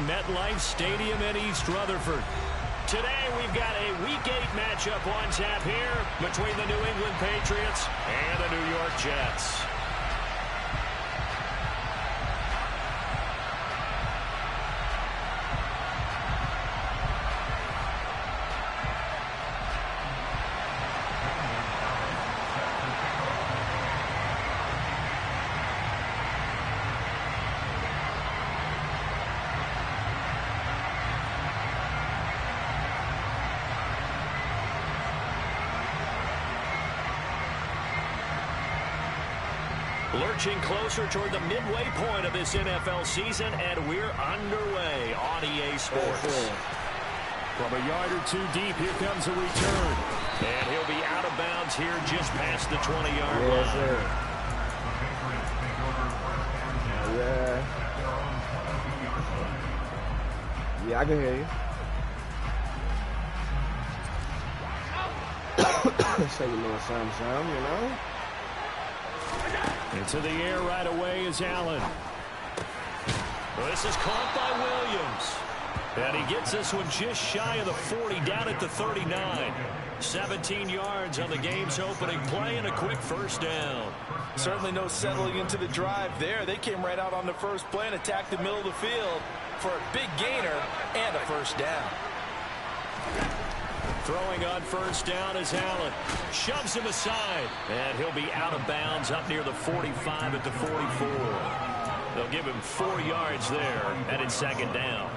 MetLife Stadium in East Rutherford. Today we've got a Week 8 matchup on tap here between the New England Patriots and the New York Jets. Lurching closer toward the midway point of this NFL season, and we're underway on EA Sports. From a yard or two deep, here comes a return. And he'll be out of bounds here just past the 20-yard line. Yes, sir. Yeah, I can hear you. Say a little something, you know? Into the air right away is Allen. This is caught by Williams. And he gets this one just shy of the 40, down at the 39. 17 yards on the game's opening play and a quick first down. Certainly no settling into the drive there. They came right out on the first play and attacked the middle of the field for a big gainer and a first down. Throwing on first down is Allen. Shoves him aside. And he'll be out of bounds up near the 45 at the 44. They'll give him 4 yards there. And it's second down.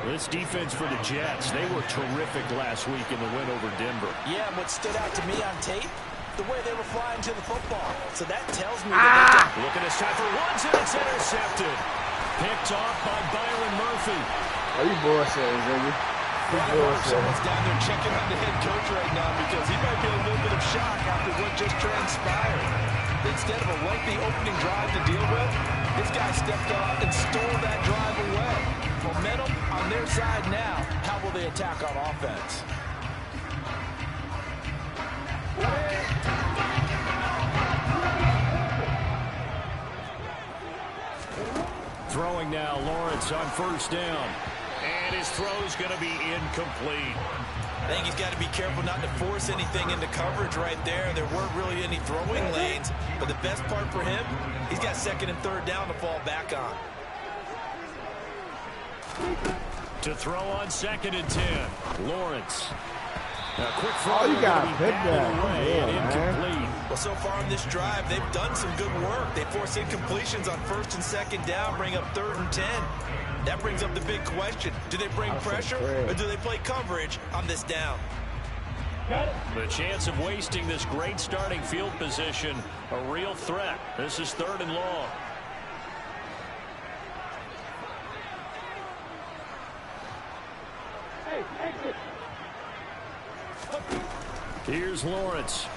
This defense for the Jets, they were terrific last week in the win over Denver. Yeah, and what stood out to me on tape, the way they were flying to the football. So that tells me that they look at this time for once, and it's intercepted. Picked off by Byron Murphy. Are you bullshitting, Ziggy? Someone's down there checking on the head coach right now because he might be in a little bit of shock after what just transpired. Instead of a lengthy opening drive to deal with, this guy stepped up and stole that drive away. Momentum on their side now. How will they attack on offense? Throwing now, Lawrence on first down. And his throw's going to be incomplete. I think he's got to be careful not to force anything into coverage right there. There weren't really any throwing lanes, but the best part for him, he's got second and third down to fall back on. To throw on second and 10, Lawrence. A quick throw. Oh, you got hit that. Incomplete. Well, so far on this drive, they've done some good work. They force incompletions on first and second down, bring up third and 10. That brings up the big question. Do they bring pressure or do they play coverage on this down? The chance of wasting this great starting field position, a real threat. This is third and long. Here's Lawrence.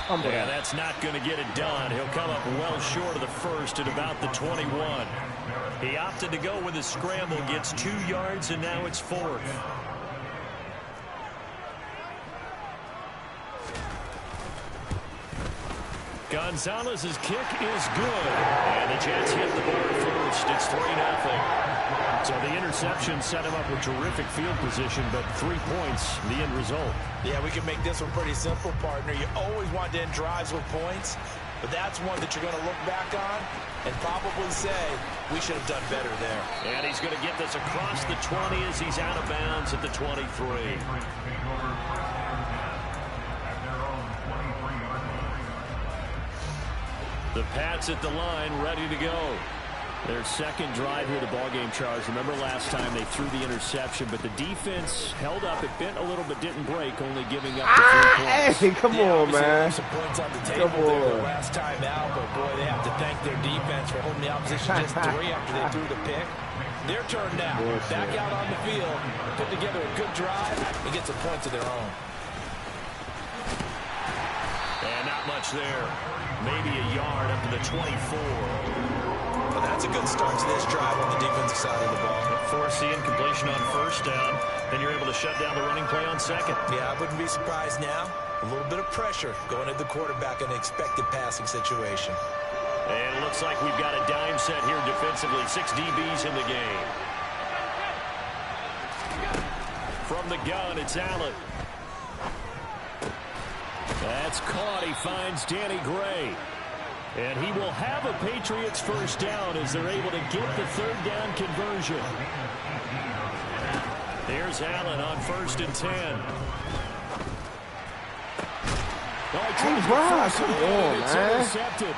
Yeah, that's not going to get it done. He'll come up well short of the first at about the 21. He opted to go with his scramble, gets 2 yards, and now it's fourth. Gonzalez's kick is good. And the Jets hit the board first. It's 3-0. So the interception set him up with terrific field position, but 3 points, the end result. Yeah, we can make this one pretty simple, partner. You always want to end drives with points, but that's one that you're going to look back on and probably say, we should have done better there. And he's going to get this across the 20 as he's out of bounds at the 23. The Pats at the line, ready to go. Their second drive here, the ballgame, Charles. Remember last time they threw the interception, but the defense held up. It bent a little but didn't break, only giving up the 3 points. Hey, come on, man. Some points on the table there last time out, but boy, they have to thank their defense for holding the opposition just 3 after they threw the pick. Their turn now. Back out on the field, put together a good drive, and get some points of their own. And not much there. Maybe a yard up to the 24. Well, that's a good start to this drive on the defensive side of the ball. Force the incompletion on first down, then you're able to shut down the running play on second. Yeah, I wouldn't be surprised now. A little bit of pressure going at the quarterback in an expected passing situation. And it looks like we've got a dime set here defensively. 6 DBs in the game. From the gun, it's Allen. That's caught. He finds Danny Gray. And he will have a Patriots first down as they're able to get the third down conversion. Here's Allen on 1st and 10. It's intercepted.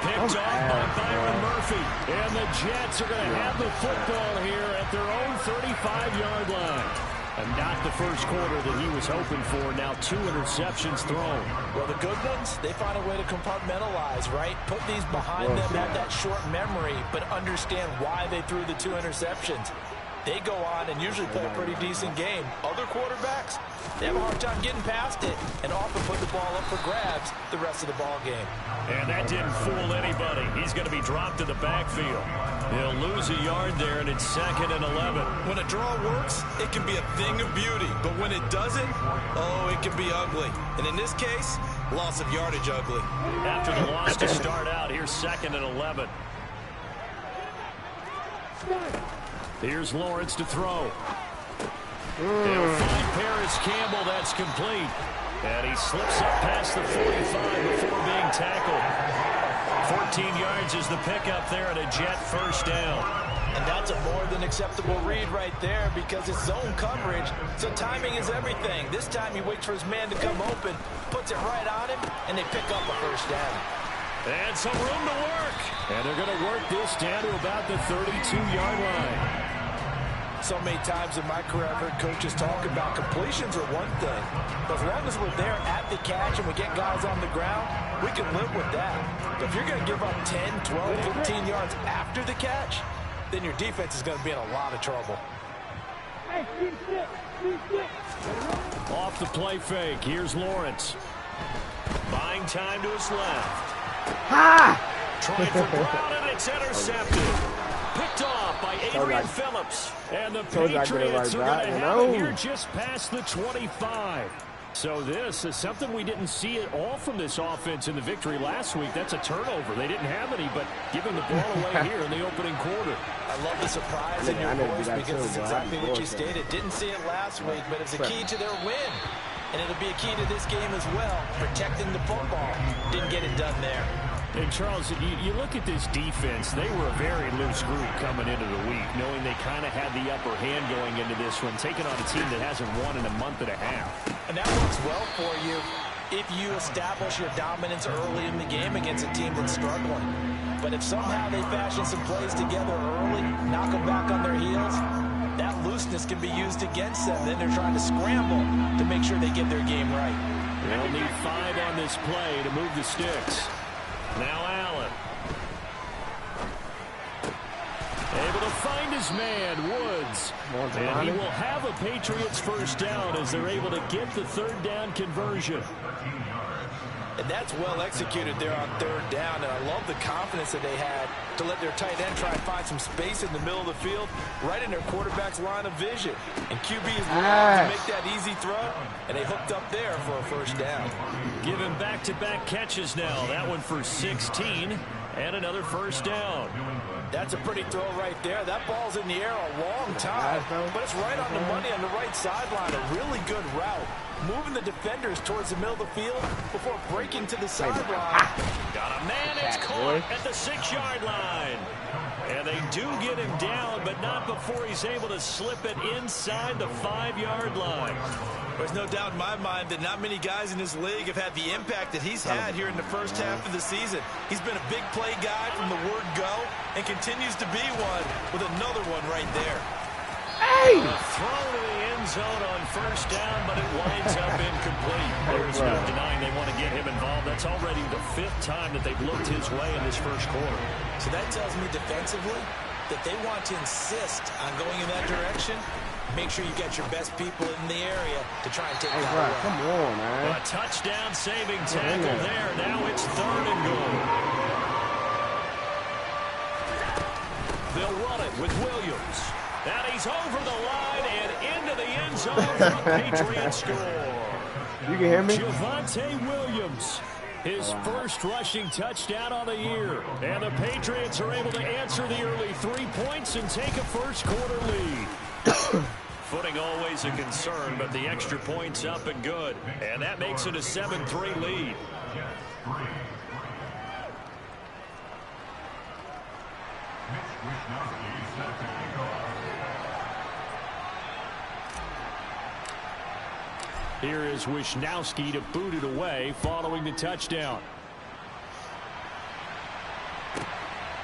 Picked off by Byron Murphy. And the Jets are going to have the football here at their own 35-yard line. And not the first quarter that he was hoping for. Now 2 interceptions thrown. Well, the good ones, they find a way to compartmentalize, right? Put these behind them, have that short memory, but understand why they threw the 2 interceptions. They go on and usually play a pretty decent game. Other quarterbacks, they have a hard time getting past it and often put the ball up for grabs the rest of the ball game. And that didn't fool anybody. He's going to be dropped in the backfield. He'll lose a yard there, and it's 2nd and 11. When a draw works, it can be a thing of beauty. But when it doesn't, oh, it can be ugly. And in this case, loss of yardage ugly. After the loss to start out, here's 2nd and 11. Here's Lawrence to throw. He'll find Paris Campbell. That's complete. And he slips up past the 45 before being tackled. 14 yards is the pickup there and a Jet first down. And that's a more than acceptable read right there because it's zone coverage, so timing is everything. This time he waits for his man to come open, puts it right on him, and they pick up a first down. And some room to work. And they're going to work this down to about the 32-yard line. So many times in my career I've heard coaches talk about completions are one thing. But as long as we're there at the catch and we get guys on the ground, we can live with that. But if you're going to give up 10, 12, 15 yards after the catch, then your defense is going to be in a lot of trouble. Off the play fake. Here's Lawrence. Buying time to his left. Trying for Brown, and it's intercepted. Picked off by Adrian Phillips. And the Patriots are going to have it here just past the 25. So this is something we didn't see at all from this offense in the victory last week. That's a turnover. They didn't have any, but giving the ball away here in the opening quarter. I love the surprise in your voice because it's exactly what you stated. Didn't see it last week, but it's a key to their win. And it'll be a key to this game as well, protecting the football. Didn't get it done there. And, Charles, you look at this defense, they were a very loose group coming into the week, knowing they kind of had the upper hand going into this one, taking on a team that hasn't won in a month and a half. And that works well for you if you establish your dominance early in the game against a team that's struggling. But if somehow they fashion some plays together early, knock them back on their heels, that looseness can be used against them. Then they're trying to scramble to make sure they get their game right. They'll need 5 on this play to move the sticks. Now Allen. Able to find his man, Woods. And he will have a Patriots first down as they're able to get the third down conversion. And that's well executed there on third down. And I love the confidence that they had to let their tight end try and find some space in the middle of the field, right in their quarterback's line of vision. And QB is willing to make that easy throw, and they hooked up there for a first down. Giving back-to-back catches now. That one for 16 and another first down. That's a pretty throw right there. That ball's in the air a long time, but it's right on the money on the right sideline. A really good route. Moving the defenders towards the middle of the field before breaking to the sideline. Got a man, it's caught at the 6-yard line. And they do get him down, but not before he's able to slip it inside the 5-yard line. There's no doubt in my mind that not many guys in this league have had the impact that he's had here in the first half of the season. He's been a big play guy from the word go and continues to be one with another one right there. A throw to the end zone on first down, but it winds up incomplete. There's no denying they want to get him involved. That's already the 5th time that they've looked his way in this first quarter. So that tells me defensively that they want to insist on going in that direction. Make sure you get your best people in the area to try and take that away. Come on, man. A touchdown saving tackle there. Now it's 3rd and goal. They'll run it with Williams. And he's over the line and into the end zone for a Patriot score. You can hear me? Javonte Williams His first rushing touchdown on the year. And the Patriots are able to answer the early 3 points and take a first-quarter lead. Footing always a concern, but the extra point's up and good. And that makes it a 7-3 lead. Here is Wisnowski to boot it away following the touchdown.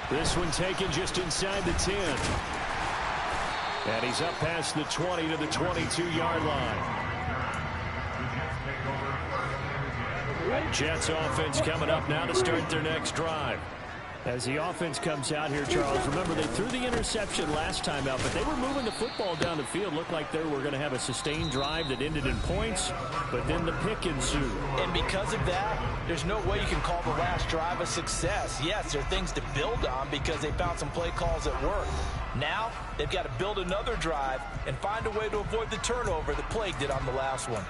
This one taken just inside the 10. And he's up past the 20 to the 22-yard line. Jets offense coming up now to start their next drive. As the offense comes out here, Charles, remember they threw the interception last time out, but they were moving the football down the field. Looked like they were going to have a sustained drive that ended in points, but then the pick ensued. And because of that, there's no way you can call the last drive a success. Yes, there are things to build on because they found some play calls that work. Now, they've got to build another drive and find a way to avoid the turnover that plagued it on the last one.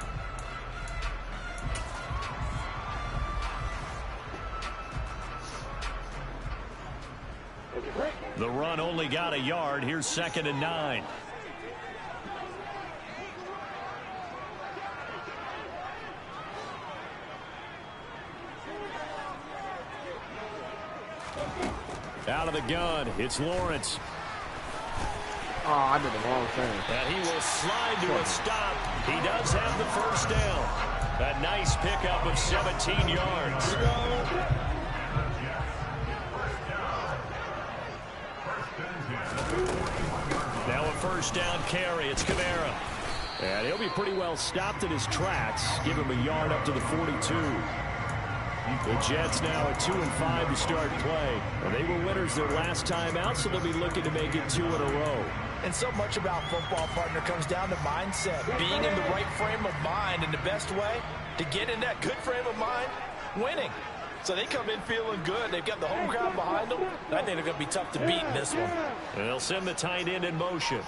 The run only got a yard. Here's 2nd and 9. Out of the gun, it's Lawrence. Oh, I did the wrong thing. And he will slide to a stop. He does have the first down. A nice pickup of 17 yards. Now a first down carry. It's Kamara. And he'll be pretty well stopped in his tracks. Give him a yard up to the 42. The Jets now at 2-5 to start play. And they were winners their last time out, so they'll be looking to make it 2 in a row. And so much about football, partner, comes down to mindset. Being in the right frame of mind, and the best way to get in that good frame of mind, winning. So they come in feeling good. They've got the home crowd behind them. I think they're going to be tough to beat in this one. And they'll send the tight end in motion.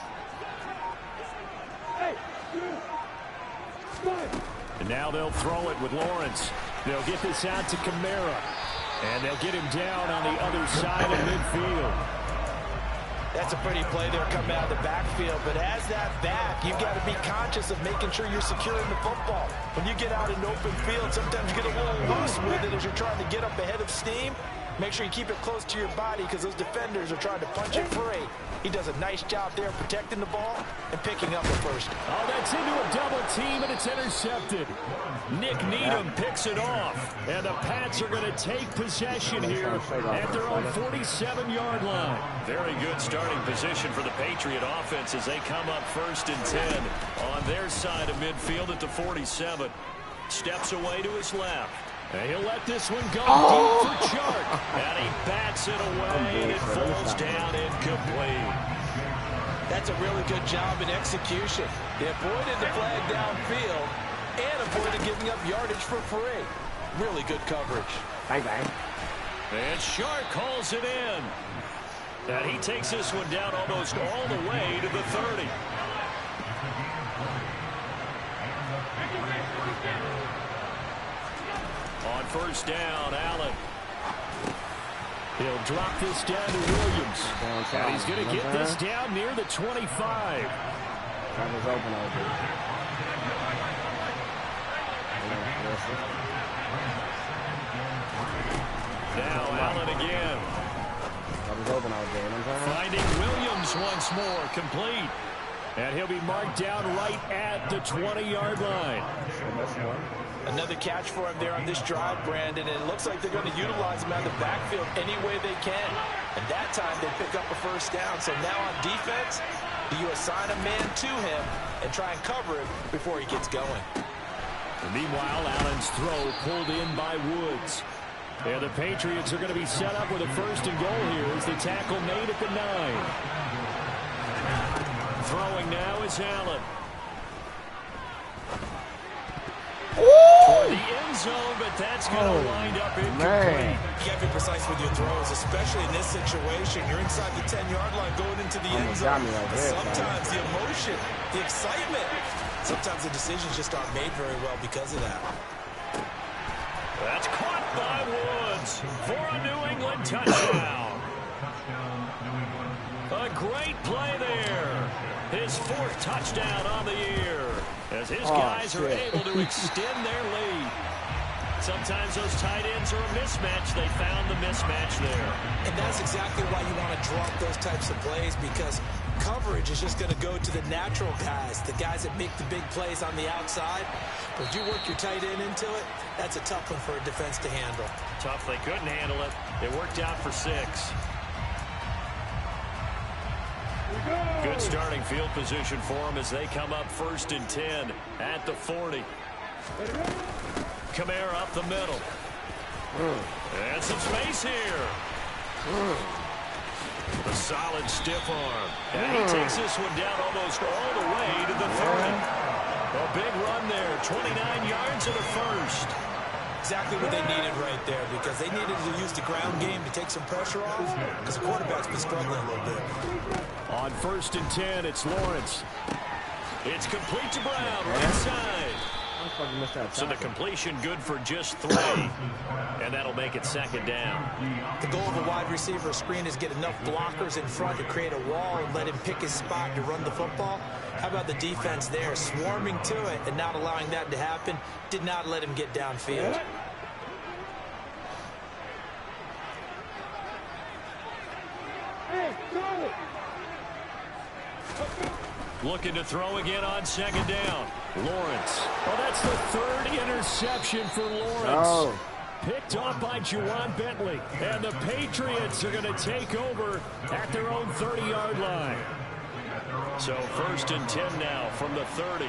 And now they'll throw it with Lawrence. They'll get this out to Kamara. And they'll get him down on the other side of midfield. That's a pretty play there coming out of the backfield. But as that back, you've got to be conscious of making sure you're securing the football. When you get out in open field, sometimes you get a little loose with it as you're trying to get up ahead of steam. Make sure you keep it close to your body because those defenders are trying to punch it free. He does a nice job there protecting the ball and picking up the first. Oh, that's into a double team, and it's intercepted. Nick Needham picks it off. And the Pats are going to take possession here at their own 47-yard line. Very good starting position for the Patriot offense as they come up 1st and 10 on their side of midfield at the 47. Steps away to his left. And he'll let this one go deep for Chark. And he bats it away, and it falls down incomplete. That's a really good job in execution. They avoided the flag downfield and avoided giving up yardage for free. Really good coverage. Bang, bang. And Chark calls it in. And he takes this one down almost all the way to the 30. On 1st down, Allen. He'll drop this down to Williams. And he's going to get this down near the 25. That was open out there. Now Allen again. That was open out there. Finding Williams once more, complete. And he'll be marked down right at the 20-yard line. Another catch for him there on this drive, Brandon, and it looks like they're going to utilize him out of the backfield any way they can. And that time they pick up a first down. So now on defense, do you assign a man to him and try and cover him before he gets going? And meanwhile, Allen's throw pulled in by Woods. And the Patriots are going to be set up with a 1st and goal here as the tackle made at the 9. Throwing now is Allen. For the end zone, but that's going to wind up incomplete. You got to be precise with your throws, especially in this situation. You're inside the 10-yard line going into the end zone. Sometimes the emotion, the excitement, sometimes the decisions just aren't made very well because of that. That's caught. by Woods for a New England touchdown. A great play there. His 4th touchdown on the year as his guys are able to extend their lead. Sometimes those tight ends are a mismatch. They found the mismatch there. And that's exactly why you want to drop those types of plays, because coverage is just going to go to the natural guys, the guys that make the big plays on the outside. But if you work your tight end into it, that's a tough one for a defense to handle. Tough. They couldn't handle it. It worked out for 6. Good starting field position for them as they come up 1st and 10 at the 40. Kamara up the middle. And some space here. A solid stiff arm. And he takes this one down almost all the way to the 30. A big run there. 29 yards and a 1st. Exactly what they needed right there, because they needed to use the ground game to take some pressure off, because the quarterback's been struggling a little bit. On 1st and 10, it's Lawrence. It's complete to Brown, right side. So the completion good for just 3, and that'll make it 2nd down. The goal of a wide receiver screen is get enough blockers in front to create a wall and let him pick his spot to run the football. How about the defense there, swarming to it and not allowing that to happen? Did not let him get downfield. Looking to throw again on 2nd down. Lawrence. Oh, that's the 3rd interception for Lawrence. Picked off by Juwan Bentley. And the Patriots are going to take over at their own 30-yard line. So 1st and 10 now from the 30.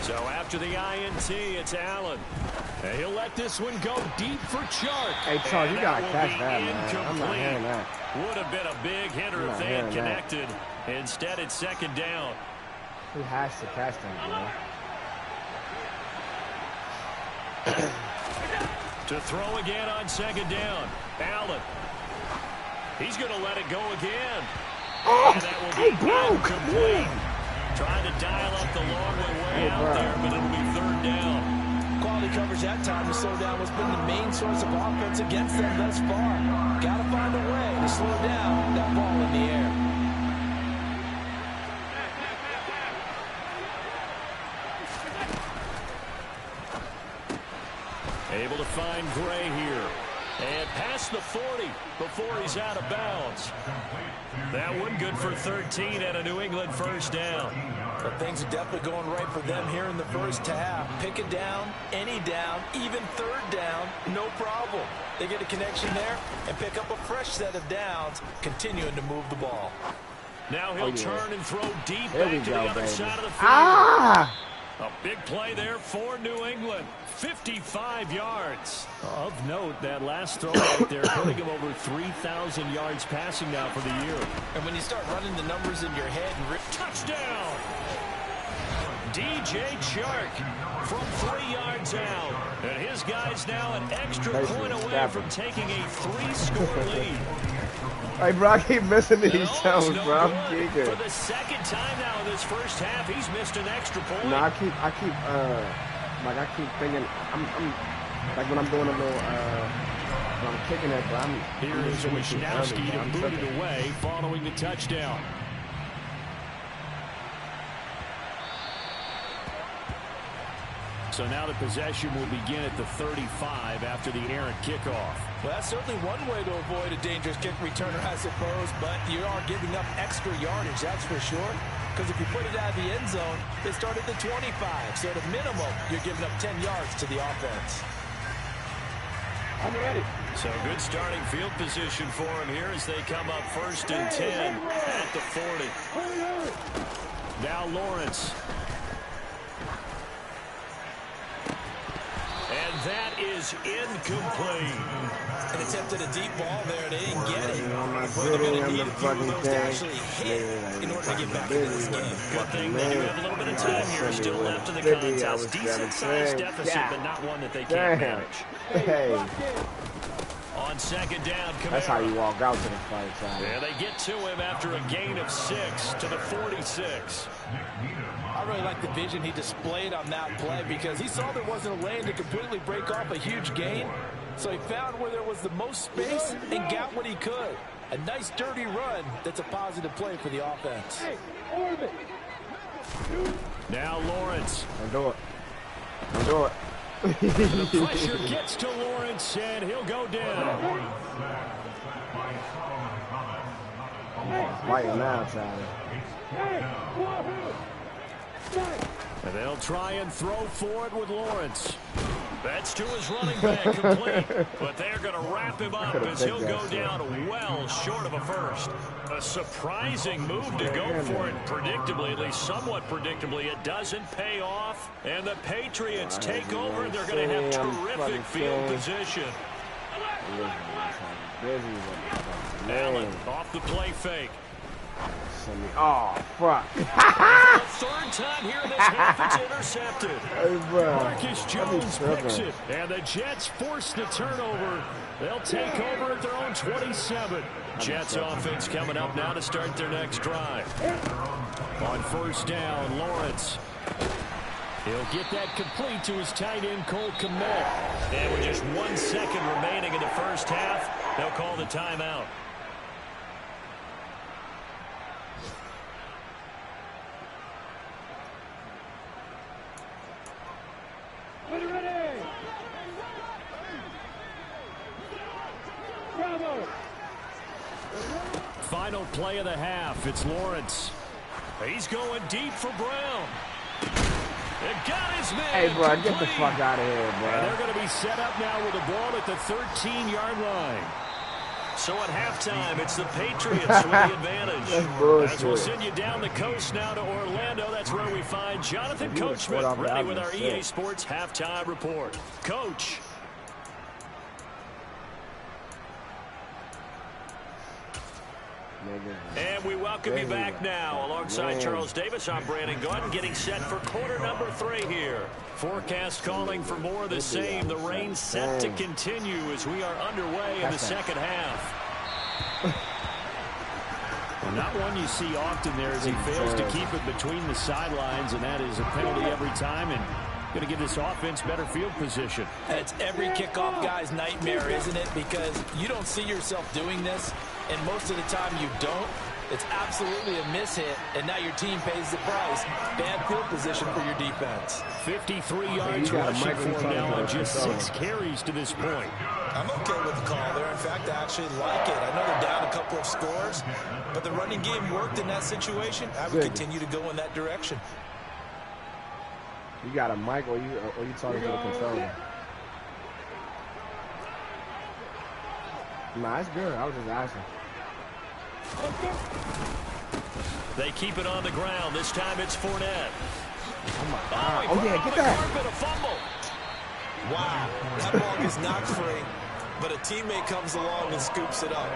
So after the INT, it's Allen. And he'll let this one go deep for Chark. Hey, Chark, you got to catch that, man. I'm not hearing that. Would have been a big hitter if they had connected. Instead, it's 2nd down. He has to catch that, man. To throw again on 2nd down. Allen. He's going to let it go again. And that will be incomplete. Trying to dial up the long way out there, but it'll be 3rd down. Quality coverage that time to slow down what's been the main source of offense against them thus far. Got to find a way to slow down that ball in the air. Able to find Gray here. And past the 40 before he's out of bounds. That one good for 13 and a New England 1st down. But things are definitely going right for them here in the 1st half. Pick it down, any down, even 3rd down, no problem. They get a connection there and pick up a fresh set of downs, continuing to move the ball. Now he'll turn and throw deep back to the other side of the field. A big play there for New England. 55 yards. Of note, that last throw right there, putting him over 3,000 yards passing now for the year. And when you start running the numbers in your head and touchdown! DJ Chark from 3 yards out. And his guy's now an extra point away from taking a 3-score lead. Hey, bro, I keep missing these shows, bro. I'm geeking. For the 2nd time now in this 1st half, he's missed an extra point. No, I keep thinking, I'm like when I'm doing a little, when I'm kicking it, but Here is Wisnowski to boot it away following the touchdown. So now the possession will begin at the 35 after the errant kickoff. Well, that's certainly one way to avoid a dangerous kick returner, I suppose, but you are giving up extra yardage, that's for sure. Because if you put it out of the end zone, they start at the 25. So at a minimum, you're giving up 10 yards to the offense. I'm ready. So good starting field position for him here as they come up 1st and 10 at the 40. Now Lawrence. And that is incomplete. An attempt at a deep ball there. They didn't get it. They're going to need a few of those to actually hit in order to get back into this game. Good thing they do have a little bit of time here still left in the contest. Decent-sized deficit, but not one that they can't manage. Hey. On on second down. Kamara. That's how you walk out to the fight, Charlie. Yeah, they get to him after a gain of 6 to the 46. I really like the vision he displayed on that play because he saw there wasn't a lane to completely break off a huge gain. So he found where there was the most space and got what he could. A nice dirty run that's a positive play for the offense. Now Lawrence. Don't do it. Don't do it. The pressure gets to Lawrence, and he'll go down. Fighting now, Charlie. And they'll try and throw for it with Lawrence. That's to his running back, complete. But they're going to wrap him up as he'll go down well short of a first. A surprising move to go for it predictably, at least somewhat predictably. It doesn't pay off. And the Patriots take over. They're going to have terrific field position. Allen off the play fake. Oh, fuck. Third time here in this half, it's intercepted. Hey, bro. Marcus Jones picks it. And the Jets force the turnover. They'll take over at their own 27. Jets offense coming up now to start their next drive. On first down, Lawrence. He'll get that complete to his tight end, Cole Kmet. And with just 1 second remaining in the first half, they'll call the timeout. Final play of the half. It's Lawrence. He's going deep for Brown. It got his man. Hey, bro, get the fuck out of here, bro. And they're going to be set up now with the ball at the 13-yard line. So at halftime, it's the Patriots with the advantage. As we'll send you down the coast now to Orlando. That's where we find Jonathan Coachman ready with our EA Sports halftime report. Coach. And we welcome you back now. Alongside Charles Davis, I'm Brandon Gordon, getting set for quarter number 3 here. Forecast calling for more of the same. The rain set to continue as we are underway in the second half. Well, not one you see often there as he fails to keep it between the sidelines, and that is a penalty every time, and going to give this offense better field position. It's every kickoff guy's nightmare, isn't it? Because you don't see yourself doing this, and most of the time you don't. It's absolutely a mishit, and now your team pays the price. Bad field position for your defense. 53 yards rushing for him now on just 6 carries to this point. I'm okay with the call there. In fact, I actually like it. I know they're down a couple of scores, but the running game worked in that situation. I would continue to go in that direction. You got a mic or you talking to the controller? Nah, it's good. I was just asking. They keep it on the ground. This time it's Fournette. Oh, my God. Oh, yeah, get that. A fumble. Wow, that ball gets knocked free, but a teammate comes along and scoops it up.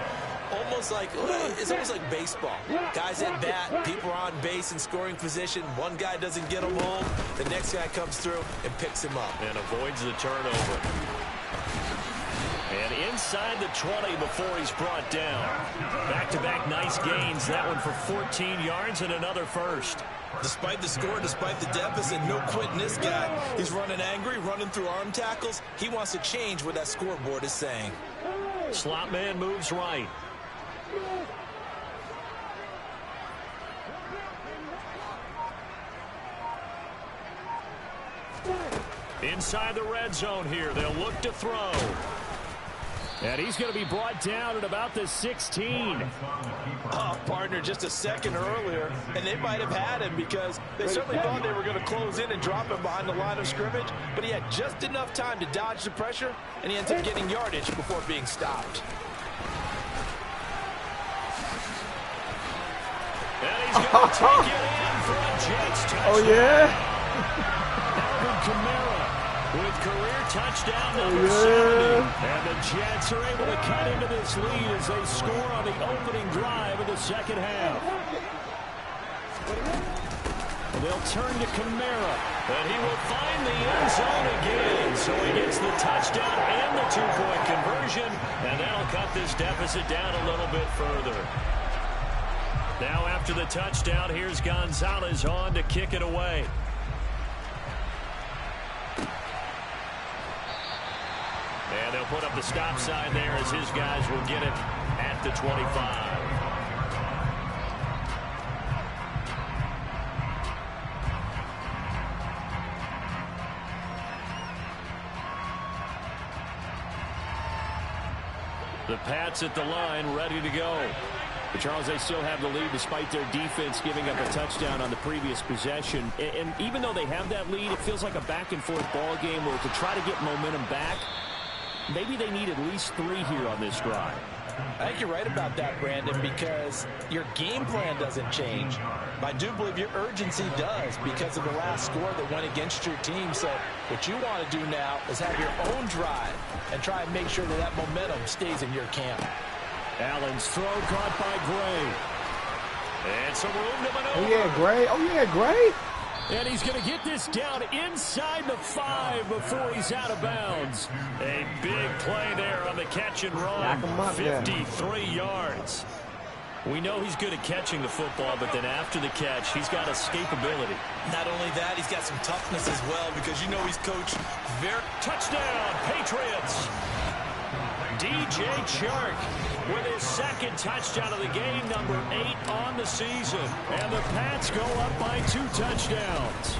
It's almost like baseball. Guys at bat, people are on base in scoring position. One guy doesn't get them home. The next guy comes through and picks him up. And avoids the turnover. And inside the 20 before he's brought down. Back-to-back nice gains. That one for 14 yards and another first. Despite the score, despite the deficit, no quitting this guy. He's running angry, running through arm tackles. He wants to change what that scoreboard is saying. Slot man moves right. Inside the red zone here. They'll look to throw. And he's going to be brought down at about the 16. Oh, partner, just a second earlier, and they might have had him because they certainly thought they were going to close in and drop him behind the line of scrimmage, but he had just enough time to dodge the pressure, and he ends up getting yardage before being stopped. And he's going to take it in for a Jets touchdown. Oh, yeah? Alvin Kamara with career touchdown number 70. And the Jets are able to cut into this lead as they score on the opening drive of the second half. They'll turn to Kamara. And he will find the end zone again. So he gets the touchdown and the two-point conversion. And that'll cut this deficit down a little bit further. Now after the touchdown, here's Gonzalez on to kick it away. And they'll put up the stop sign there as his guys will get it at the 25. The Pats at the line, ready to go. But Charles, they still have the lead despite their defense giving up a touchdown on the previous possession. And even though they have that lead, it feels like a back-and-forth ball game where to try to get momentum back, maybe they need at least 3 here on this drive. I think you're right about that, Brandon, because your game plan doesn't change. I do believe your urgency does because of the last score that went against your team. So what you want to do now is have your own drive and try and make sure that that momentum stays in your camp. Allen's throw caught by Gray. And some room to maneuver. Oh, yeah, Gray. Oh, yeah, Gray. And he's going to get this down inside the 5 before he's out of bounds. A big play there on the catch and run. 53 yards. We know he's good at catching the football, but then after the catch, he's got escapability. Not only that, he's got some toughness as well because you know he's coached very... Touchdown, Patriots. DJ Chark with his second touchdown of the game, number 8 on the season. And the Pats go up by 2 touchdowns.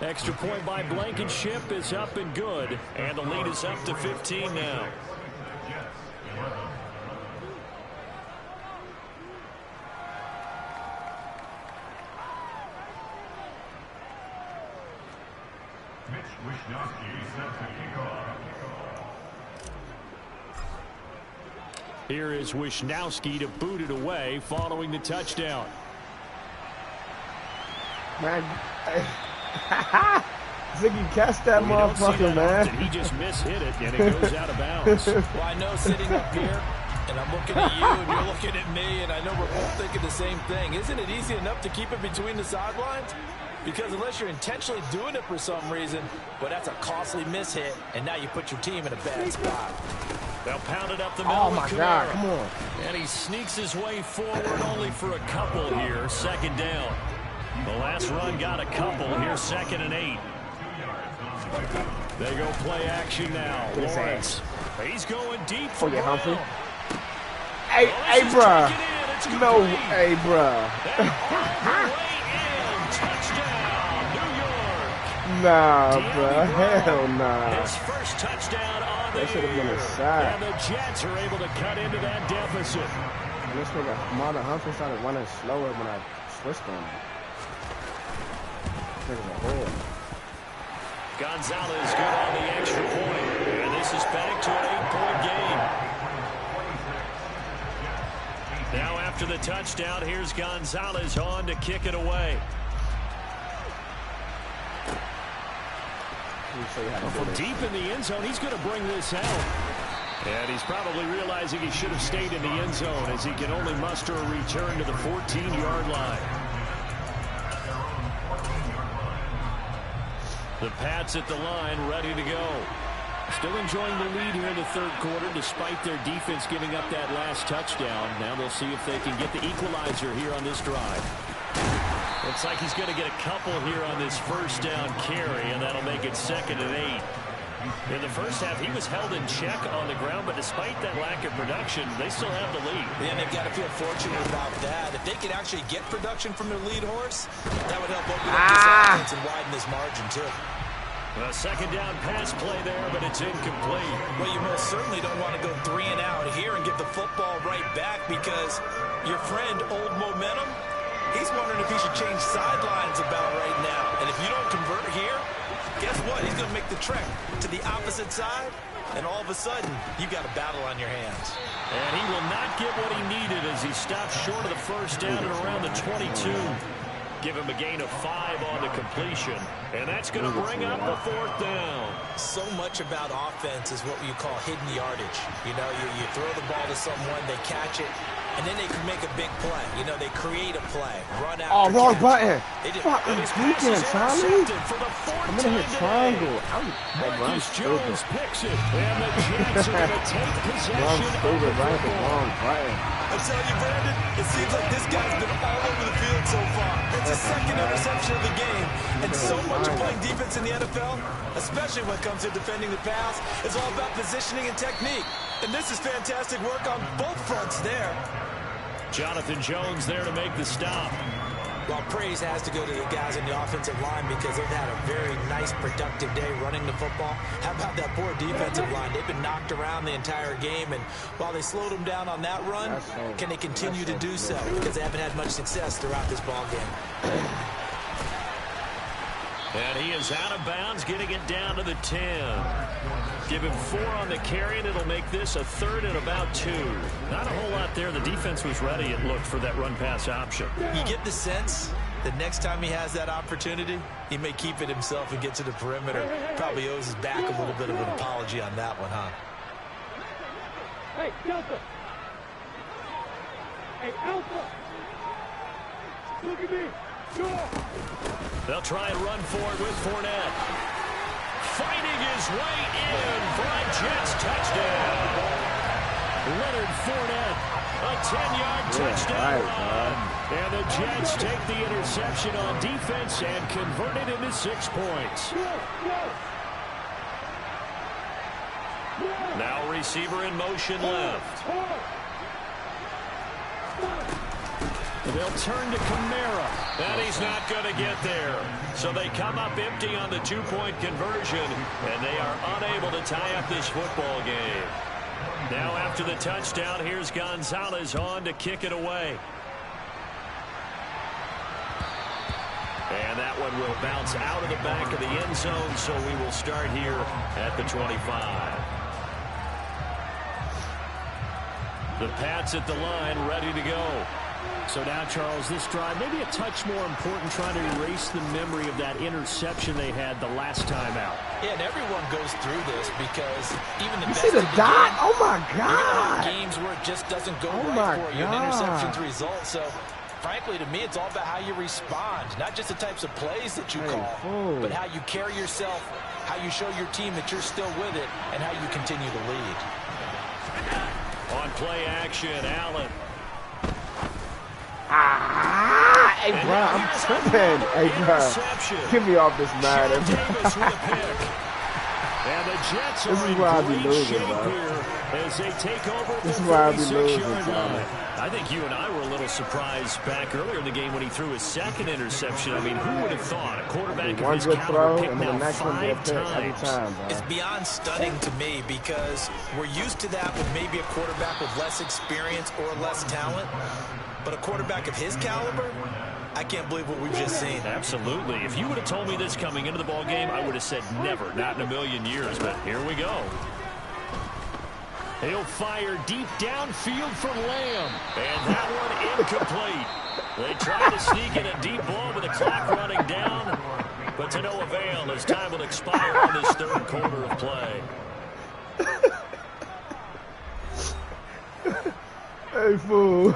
Extra point by Blankenship is up and good. And the lead is up to 15 now. Here is Wisnowski to boot it away following the touchdown. Man, Ziggy catch that motherfucker, man. He just mishit it, and it goes out of bounds. Well, I know sitting up here, and I'm looking at you, and you're looking at me, and I know we're both thinking the same thing. Isn't it easy enough to keep it between the sidelines? Because unless you're intentionally doing it for some reason, well, that's a costly mishit, and now you put your team in a bad spot. They'll pound it up the middle. Oh, my God, come on. And he sneaks his way forward only for a couple here. Second down. The last run got a couple. Here's 2nd and 8. They go play action now. Lawrence. He's going deep for Oh, yeah, Humphrey. Brown. Hey, bruh. No, hey, bruh. Touchdown, New York. Nah, bruh. Hell nah. His first touchdown on the That should have been a sack. And the Jets are able to cut into that deficit. And this nigga, Marlon Humphrey started running slower when I switched on him. This nigga's a whore. Gonzalez good on the extra point. And this is back to an 8-point game. Now after the touchdown, here's Gonzalez on to kick it away. From deep in the end zone, he's going to bring this out. And he's probably realizing he should have stayed in the end zone as he can only muster a return to the 14-yard line. The Pats at the line, ready to go. Still enjoying the lead here in the third quarter despite their defense giving up that last touchdown. Now they'll see if they can get the equalizer here on this drive. Looks like he's going to get a couple here on this first down carry, and that'll make it 2nd and 8. In the first half, he was held in check on the ground, but despite that lack of production, they still have the lead. And they've got to feel fortunate about that. If they could actually get production from their lead horse, that would help open up this offense and widen this margin, too. A second down pass play there, but it's incomplete. Well, you most certainly don't want to go 3 and out here and get the football right back because your friend, Old Momentum, he's wondering if he should change sidelines about right now. And if you don't convert here, guess what? He's going to make the trek to the opposite side, and all of a sudden, you've got a battle on your hands. And he will not get what he needed as he stopped short of the first down at around the 22. Give him a gain of 5 on the completion. And that's going to bring up the 4th down. So much about offense is what you call hidden yardage. You know, you throw the ball to someone, they catch it, And then they can make a big play. You know, they create a play. Run after Oh, wrong catch. button. They did. Fuck, I'm tweaking, Charlie. I'm gonna hit triangle. Marcus Jones picks it. And the Jets are going to take possession of the football. I'm telling you, Brandon, it seems like this guy's been all over the field so far. It's his second interception of the game. And so much of playing defense in the NFL, especially when it comes to defending the pass, is all about positioning and technique. And this is fantastic work on both fronts there. Jonathan Jones there to make the stop. Well, praise has to go to the guys in the offensive line because they've had a very nice, productive day running the football. How about that poor defensive line? They've been knocked around the entire game, and while they slowed them down on that run, can they continue to do so? Because they haven't had much success throughout this ball game. And he is out of bounds, getting it down to the 10. Give him 4 on the carry, and it'll make this a 3rd and about 2. Not a whole lot there. The defense was ready, it looked, for that run-pass option. You get the sense that next time he has that opportunity, he may keep it himself and get to the perimeter. Probably owes his back a little bit of an apology on that one, huh? Hey, Delta! Hey, Alpha! Look at me! They'll try and run for it with Fournette. Fighting his way in for a Jets touchdown. Leonard Fournette, a 10-yard touchdown run. And the Jets take the interception on defense and convert it into 6 points. Now receiver in motion left. They'll turn to Kamara. And he's not going to get there. So they come up empty on the 2-point conversion, and they are unable to tie up this football game. Now after the touchdown, here's Gonzalez on to kick it away. And that one will bounce out of the back of the end zone, so we will start here at the 25. The Pats at the line, ready to go. So now, Charles, this drive maybe a touch more important, trying to erase the memory of that interception they had the last time out. Yeah, and everyone goes through this because even the best see the dot? game, oh my God! Games where it just doesn't go Oh right my for you. God. An interception's the result. So, frankly, to me, it's all about how you respond, not just the types of plays that you call, but how you carry yourself, how you show your team that you're still with it, and how you continue to lead. On play action, Allen. Hey, bro, I'm tripping. Hey, bro, get me off this matter. And the Jets This are is where I be in great losing, shape bro. here as they take over This the is where I be 36-yard losing, line. I think you and I were a little surprised back earlier in the game when he threw his second interception. I mean, who would have thought a quarterback One of his good throw, caliber picked and then the now next one be a 5 pick every times? time, bro. It's beyond stunning to me because we're used to that with maybe a quarterback with less experience or less talent. But a quarterback of his caliber, I can't believe what we've just seen. Absolutely. If you would have told me this coming into the ball game, I would have said never, not in a million years. But here we go. He'll fire deep downfield for Lamb. And that one incomplete. They tried to sneak in a deep ball with the clock running down, but to no avail as time will expire on this 3rd quarter of play. Hey, fool.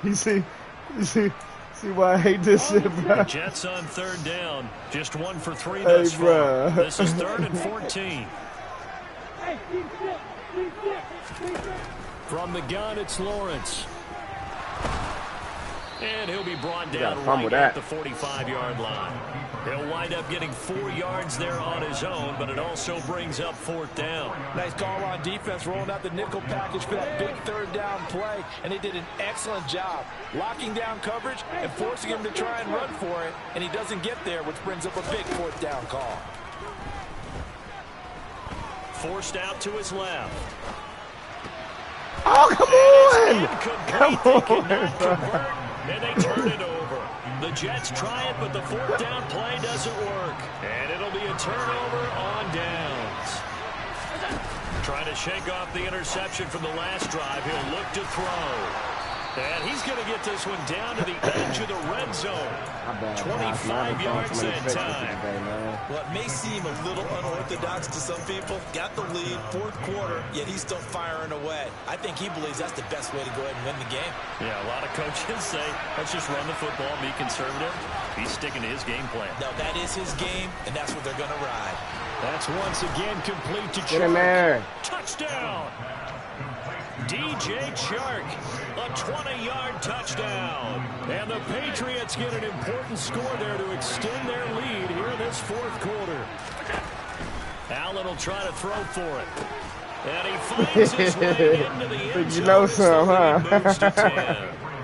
You see why I hate this shit, bro? Jets on 3rd down. Just 1 for 3 Hey, thus bro. far. This is 3rd and 14. From the gun, it's Lawrence. And he'll be brought down right at the 45-yard line. He'll wind up getting 4 yards there on his own, but it also brings up 4th down. Nice call on defense, rolling out the nickel package for that big 3rd down play, and they did an excellent job locking down coverage and forcing him to try and run for it, and he doesn't get there, which brings up a big 4th down call. Forced out to his left. Oh, come on! And they turn it over. The Jets try it, but the 4th down play doesn't work. And it'll be a turnover on downs. Trying to shake off the interception from the last drive. He'll look to throw. And he's going to get this one down to the edge of the red zone. 25 yards that time. Well, it may seem a little unorthodox to some people. Got the lead, fourth quarter, yet he's still firing away. I think he believes that's the best way to go ahead and win the game. Yeah, a lot of coaches say, let's just run the football and be conservative. He's sticking to his game plan. No, that is his game, and that's what they're going to ride. That's once again complete to Chark. Get in there. Touchdown. DJ Chark, a 20-yard touchdown. And the Patriots get an important score there to extend their lead here in this fourth quarter. Allen will try to throw for it. And he finds his way into the end zone. You know some, huh? Moves to 10.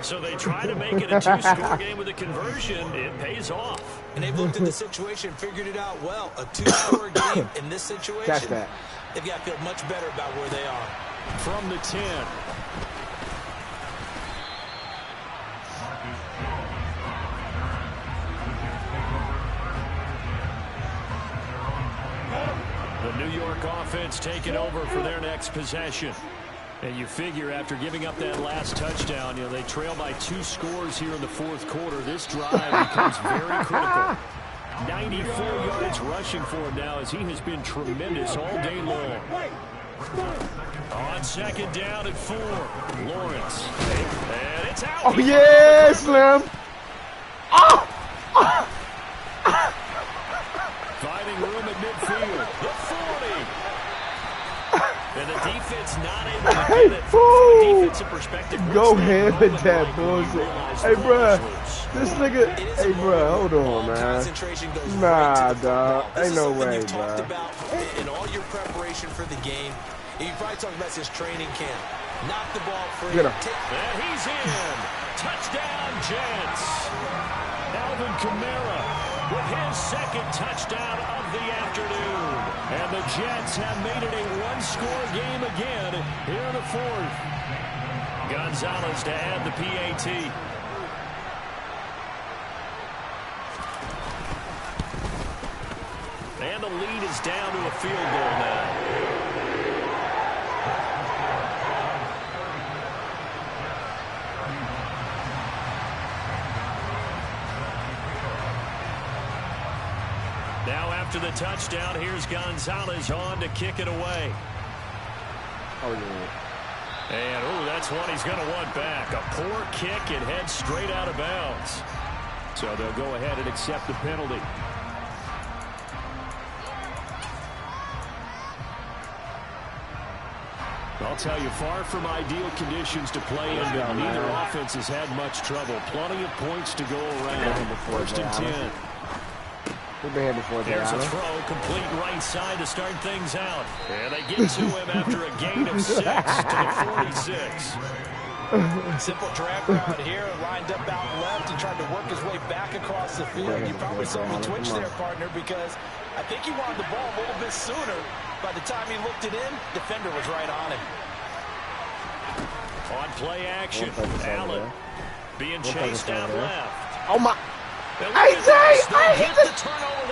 So they try to make it a two-score game with a conversion. It pays off. And they've looked at the situation and figured it out well. A two-score game in this situation. Catch that. They've got to feel much better about where they are. From the 10. The New York offense taking over for their next possession. And you figure after giving up that last touchdown, they trail by 2 scores here in the fourth quarter. This drive becomes very critical. 94 yards rushing for him now as he has been tremendous all day long. On second down and 4, Lawrence. And it's out. Oh, yeah, Slim. Oh! Finding room at midfield. The 40. And the defense not able to get it from a defensive perspective. Go ahead with that bullshit. Hey, bruh. This nigga. Hey, bruh. Hold on, man. Nah, dog. Ain't no way, bruh. In all your preparation for the game, you probably talking about his training camp. Knock the ball free. Get him. And he's in. Touchdown, Jets. Alvin Kamara with his second touchdown of the afternoon. And the Jets have made it a one-score game again here in the fourth. Gonzalez to add the PAT. And the lead is down to a field goal now. Now after the touchdown, here's Gonzalez on to kick it away. Oh, yeah. And, that's one he's going to want back. A poor kick and heads straight out of bounds. So they'll go ahead and accept the penalty. I'll tell you, far from ideal conditions to play in, but neither offense has had much trouble. Plenty of points to go around. First and 10. We've been here before. There's a throw, complete right side to start things out. And they get to him after a gain of 6 to the 46. Simple drag route here, lined up out left and tried to work his way back across the field. You probably saw me twitch there, partner, because I think he wanted the ball a little bit sooner. By the time he looked it in, defender was right on him. On play action, Allen being chased out left. Oh, my.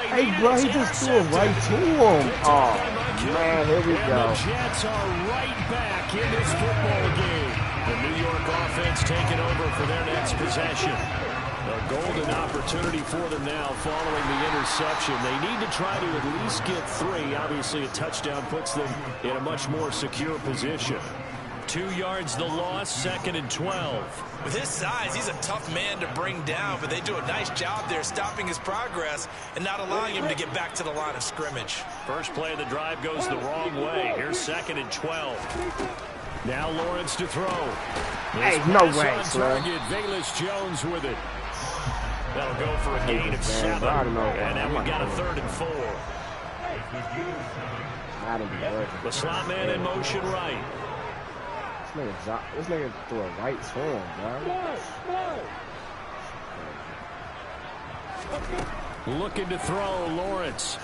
Hey, bro, he just threw it right to him. Oh, man, here we go. The Jets are right back in this football game. The New York offense taking over for their next possession. A golden opportunity for them now following the interception. They need to try to at least get 3. Obviously, a touchdown puts them in a much more secure position. 2 yards the loss, second and 12. With his size, he's a tough man to bring down, but they do a nice job there stopping his progress and not allowing him to get back to the line of scrimmage. First play of the drive goes the wrong way. Here's second and 12. Now Lawrence to throw. Hey, no way, target. Velus Jones with it. That'll go for a gain of 7. And now we got a third and 4. The slot man in motion right. This nigga threw a right to him, bro. Looking to throw, Lawrence.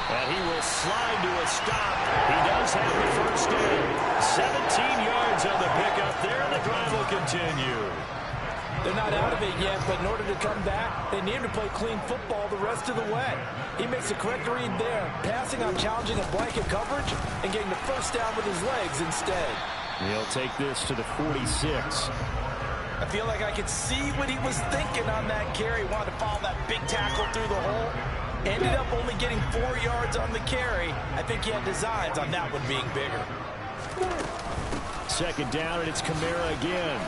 And he will slide to a stop. He does have the first down. 17 yards on the pickup there, and the drive will continue. They're not out of it yet, but in order to come back, they need him to play clean football the rest of the way. He makes the correct read there, passing on challenging a blanket coverage and getting the first down with his legs instead. He'll take this to the 46. I feel like I could see what he was thinking on that carry. Wanted to follow that big tackle through the hole. Ended up only getting 4 yards on the carry. I think he had designs on that one being bigger. Second down, and it's Kamara again.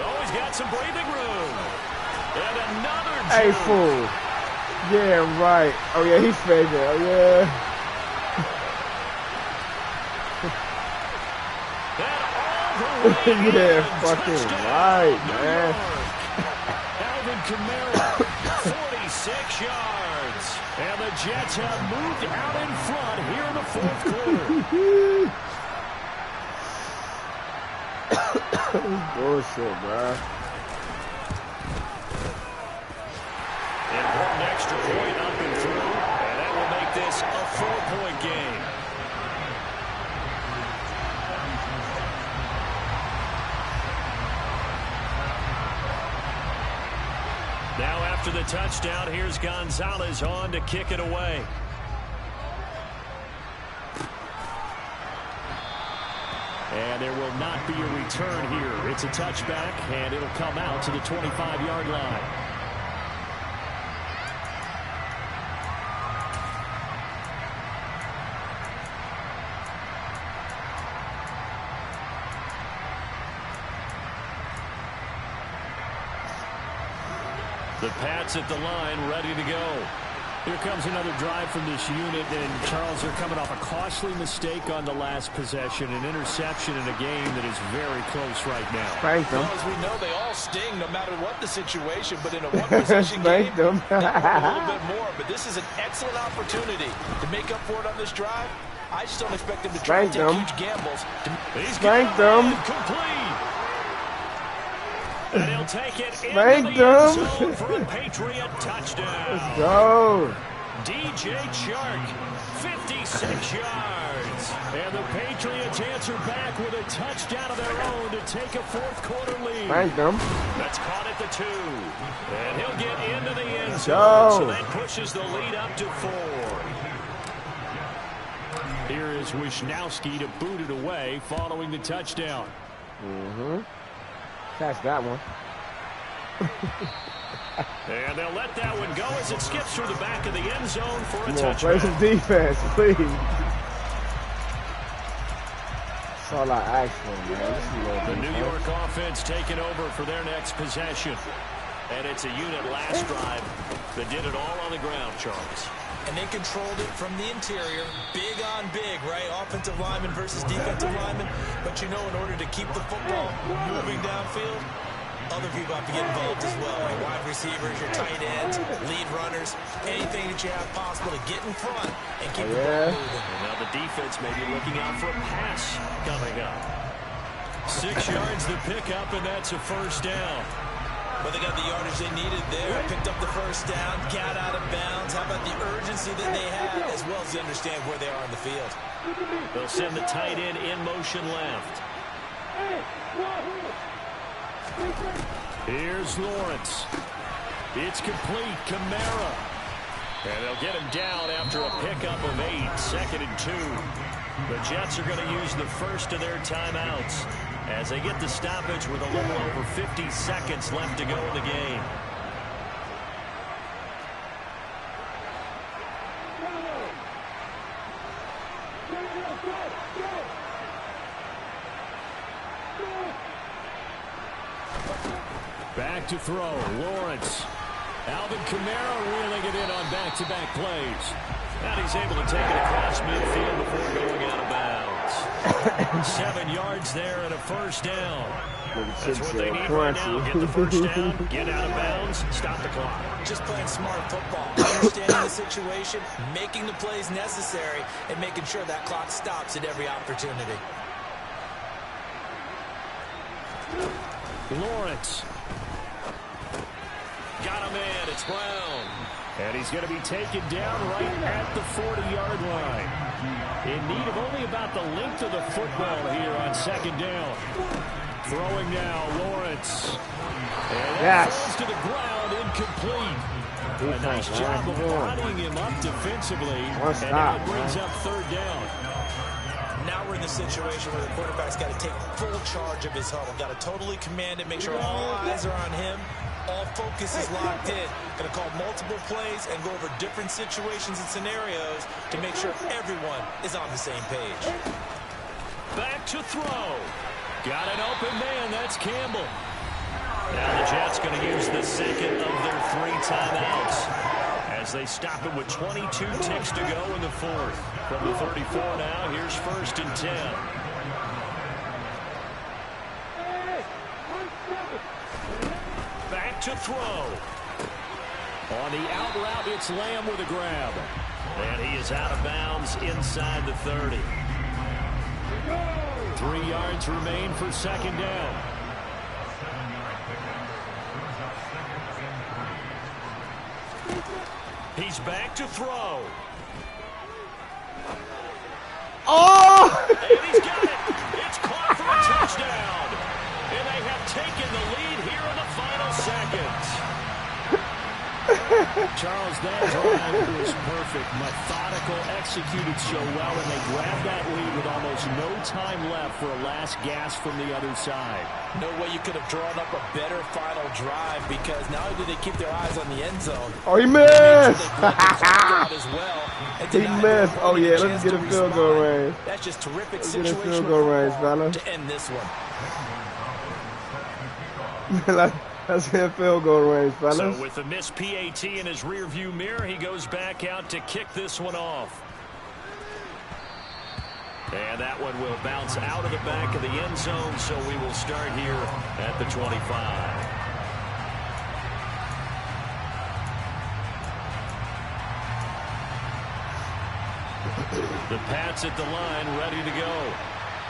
Oh, he's got some breathing room. And another jump. Hey, fool. Yeah, right. Oh, yeah, he's faking. Oh, yeah. Yeah, fucking right, man. Alvin Kamara, 46 yards. And the Jets have moved out in front here in the fourth quarter. Bullshit, bro. Important extra point up and through. And that will make this a 4-point game. Now after the touchdown, here's Gonzalez on to kick it away. And there will not be a return here. It's a touchback, and it'll come out to the 25-yard line. The Pats at the line, ready to go. Here comes another drive from this unit, and Charles, they're coming off a costly mistake on the last possession, an interception in a game that is very close right now. Spank them. Well, as we know, they all sting no matter what the situation, but in a one-possession game, them. they want a little bit more. But this is an excellent opportunity to make up for it on this drive. I just don't expect them to try to take huge gambles. Spank them. Complete. And he'll take it into Spank the end them. zone for a Patriot touchdown. Let's go. DJ Chark, 56 yards. And the Patriots answer back with a touchdown of their own to take a fourth-quarter lead. Spank them. That's caught at the 2. And he'll get into the end zone. Go. So that pushes the lead up to 4. Here is Wisnowski to boot it away following the touchdown. Catch that one. And they'll let that one go as it skips through the back of the end zone for a touchdown. Play some defense, please. That's all I asked for, man. The New York offense taking over for their next possession. And it's a unit last drive that did it all on the ground, Charles. And they controlled it from the interior, big on big, right? Offensive lineman versus defensive lineman. But you know, in order to keep the football moving downfield, other people have to get involved as well. Your wide receivers, your tight ends, lead runners, anything that you have possible to get in front and keep the ball moving. And now the defense may be looking out for a pass coming up. 6 yards to pick up, and that's a first down. But they got the yardage they needed there. Picked up the first down, got out of bounds. How about the urgency that they had, as well as they understand where they are on the field? They'll send the tight end in motion left. Here's Lawrence. It's complete. Kamara. And they'll get him down after a pickup of 8. 2nd and 2. The Jets are going to use the first of their timeouts as they get the stoppage with a little over 50 seconds left to go in the game. Back to throw. Lawrence. Alvin Kamara reeling it in on back-to-back plays. And he's able to take it across midfield before going out of bounds. 7 yards there and a first down. That's what they need right now. Get the first down, get out of bounds, stop the clock. Just playing smart football, understanding the situation, making the plays necessary, and making sure that clock stops at every opportunity. Lawrence. Got him in. It's Brown. And he's going to be taken down right at the 40-yard line. In need of only about the length of the football here on 2nd down. Throwing now, Lawrence. And that falls to the ground, incomplete. A nice job of bodying him up defensively. And now it brings up 3rd down. Now never in the situation where the quarterback's got to take full charge of his huddle. Got to totally command it, make sure all eyes are on him. All focus is locked in. Going to call multiple plays and go over different situations and scenarios to make sure everyone is on the same page. Back to throw. Got an open man. That's Campbell. Now the Jets going to use the second of their 3 timeouts as they stop it with 22 ticks to go in the fourth. From the 34 now, here's 1st and 10. Back to throw. On the out route, it's Lamb with a grab. And he is out of bounds inside the 30. 3 yards remain for 2nd down. He's back to throw. Oh! And he's got it. It's caught for a touchdown. And they have taken the lead here in the final seconds. Charles, that drive was perfect. Methodical, executed so well, and they grabbed that lead with almost no time left for a last gasp from the other side. No way you could have drawn up a better final drive, because not only do they keep their eyes on the end zone. Oh, he missed! As well, He missed. Oh, yeah, let's get a field goal range. That's just terrific Let's get a situational field goal range, fella. to end this one. Let's get a field goal range, fellas. So with the missed PAT in his rearview mirror, he goes back out to kick this one off. And that one will bounce out of the back of the end zone, so we will start here at the 25. The Pats at the line, ready to go.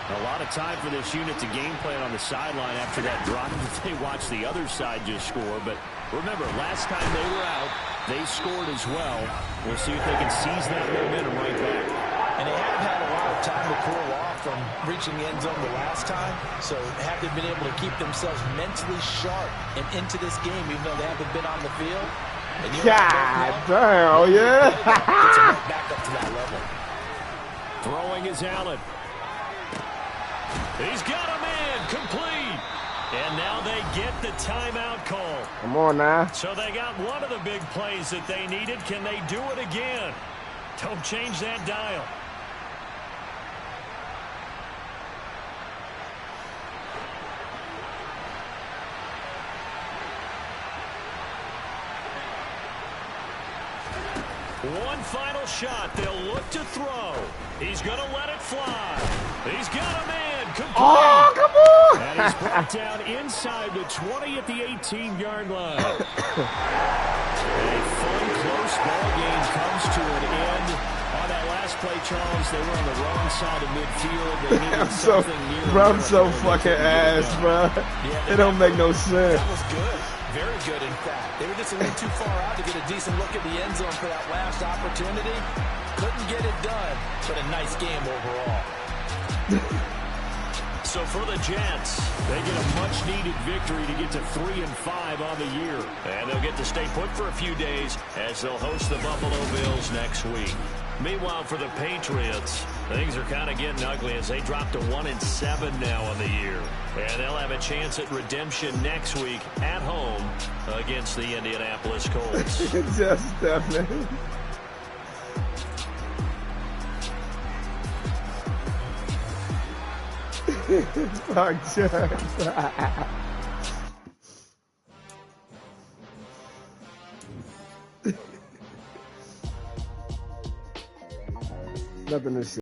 A lot of time for this unit to game plan on the sideline after that drop. They watched the other side just score. But remember, last time they were out, they scored as well. We'll see if they can seize that momentum right back. And they haven't had a lot of time to cool off from reaching the end zone the last time. So have they been able to keep themselves mentally sharp and into this game, even though they haven't been on the field? God damn, yeah. It's right back up to that level. Throwing is Allen. He's got a man complete. And now they get the timeout call. Come on now. So they got one of the big plays that they needed. Can they do it again? Don't change that dial. One final shot. They'll look to throw. He's going to let it fly. He's got a man. Complete. Oh, come on. And he's brought down inside the 20 at the 18-yard line. A fun, close ball game comes to an end. On that last play, Charles, they were on the wrong side of midfield. They needed something near. Bro, I'm so fucking ass, bro. It don't make no sense. That was good. Very good, in fact. They were just a little too far out to get a decent look at the end zone for that last opportunity. Couldn't get it done, but a nice game overall. So for the Jets, they get a much-needed victory to get to 3-5 on the year. And they'll get to stay put for a few days as they'll host the Buffalo Bills next week. Meanwhile, for the Patriots, things are kind of getting ugly as they drop to 1-7 now on the year. And they'll have a chance at redemption next week at home against the Indianapolis Colts. Just definitely. Fuck Jones. Nothing to say.